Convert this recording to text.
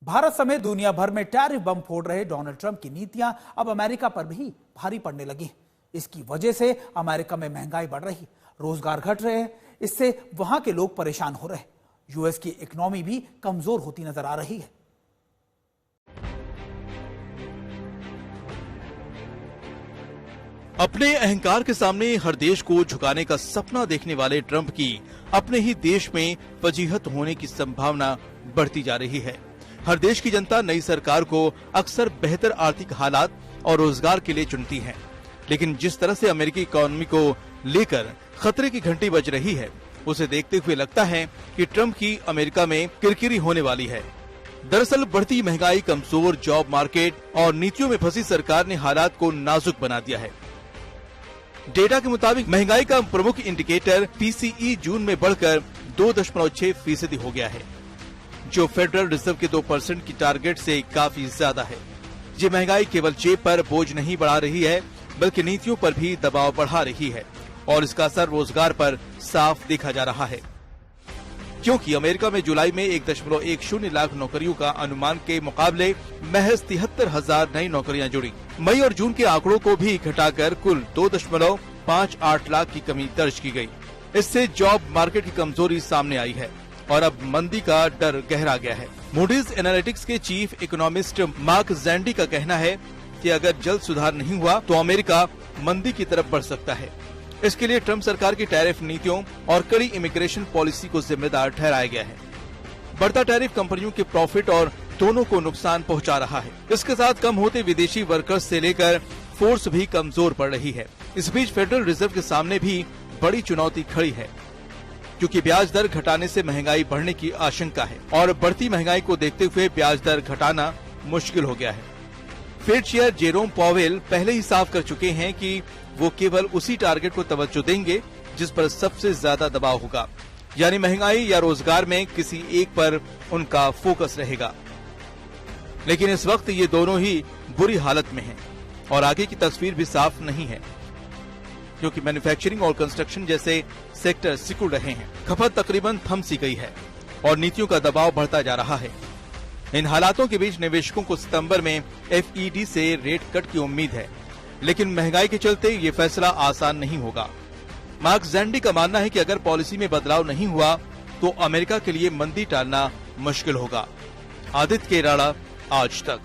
भारत समेत दुनिया भर में टैरिफ बम फोड़ रहे डोनाल्ड ट्रंप की नीतियां अब अमेरिका पर भी भारी पड़ने लगी। इसकी वजह से अमेरिका में महंगाई बढ़ रही, रोजगार घट रहे हैं, इससे वहां के लोग परेशान हो रहे। यूएस की इकोनॉमी भी कमजोर होती नजर आ रही है। अपने अहंकार के सामने हर देश को झुकाने का सपना देखने वाले ट्रंप की अपने ही देश में वजीहत होने की संभावना बढ़ती जा रही है। हर देश की जनता नई सरकार को अक्सर बेहतर आर्थिक हालात और रोजगार के लिए चुनती है, लेकिन जिस तरह से अमेरिकी इकोनॉमी को लेकर खतरे की घंटी बज रही है, उसे देखते हुए लगता है कि ट्रंप की अमेरिका में किरकिरी होने वाली है। दरअसल बढ़ती महंगाई, कमजोर जॉब मार्केट और नीतियों में फंसी सरकार ने हालात को नाजुक बना दिया है। डेटा के मुताबिक महंगाई का प्रमुख इंडिकेटर PCE जून में बढ़कर 2.6% हो गया है, जो फेडरल रिजर्व के 2% की टारगेट से काफी ज्यादा है। ये महंगाई केवल जेब पर बोझ नहीं बढ़ा रही है, बल्कि नीतियों पर भी दबाव बढ़ा रही है और इसका असर रोजगार पर साफ देखा जा रहा है। क्योंकि अमेरिका में जुलाई में 1.10 लाख नौकरियों का अनुमान के मुकाबले महज 73,000 नई नौकरियां जुड़ी। मई और जून के आंकड़ों को भी घटाकर कुल 2.58 लाख की कमी दर्ज की गई। इससे जॉब मार्केट की कमजोरी सामने आई है और अब मंदी का डर गहरा गया है। मूडीज एनालिटिक्स के चीफ इकोनॉमिस्ट मार्क जैंडी का कहना है कि अगर जल्द सुधार नहीं हुआ तो अमेरिका मंदी की तरफ बढ़ सकता है। इसके लिए ट्रंप सरकार की टैरिफ नीतियों और कड़ी इमिग्रेशन पॉलिसी को जिम्मेदार ठहराया गया है। बढ़ता टैरिफ कंपनियों के प्रॉफिट और दोनों को नुकसान पहुंचा रहा है। इसके साथ कम होते विदेशी वर्कर्स से लेकर फोर्स भी कमजोर पड़ रही है। इस बीच फेडरल रिजर्व के सामने भी बड़ी चुनौती खड़ी है, क्योंकि ब्याज दर घटाने से महंगाई बढ़ने की आशंका है और बढ़ती महंगाई को देखते हुए ब्याज दर घटाना मुश्किल हो गया है। फेड चेयर जेरोम पॉवेल पहले ही साफ कर चुके हैं कि वो केवल उसी टारगेट को तवज्जो देंगे जिस पर सबसे ज्यादा दबाव होगा, यानी महंगाई या रोजगार में किसी एक पर उनका फोकस रहेगा। लेकिन इस वक्त ये दोनों ही बुरी हालत में हैं और आगे की तस्वीर भी साफ नहीं है, क्योंकि मैन्युफैक्चरिंग और कंस्ट्रक्शन जैसे सेक्टर सिकुड़ रहे हैं। खपत तकरीबन थम सी गई है और नीतियों का दबाव बढ़ता जा रहा है। इन हालातों के बीच निवेशकों को सितंबर में FED से रेट कट की उम्मीद है, लेकिन महंगाई के चलते ये फैसला आसान नहीं होगा। मार्क जैंडी का मानना है कि अगर पॉलिसी में बदलाव नहीं हुआ तो अमेरिका के लिए मंदी टालना मुश्किल होगा। आदित्य केराला, आज तक।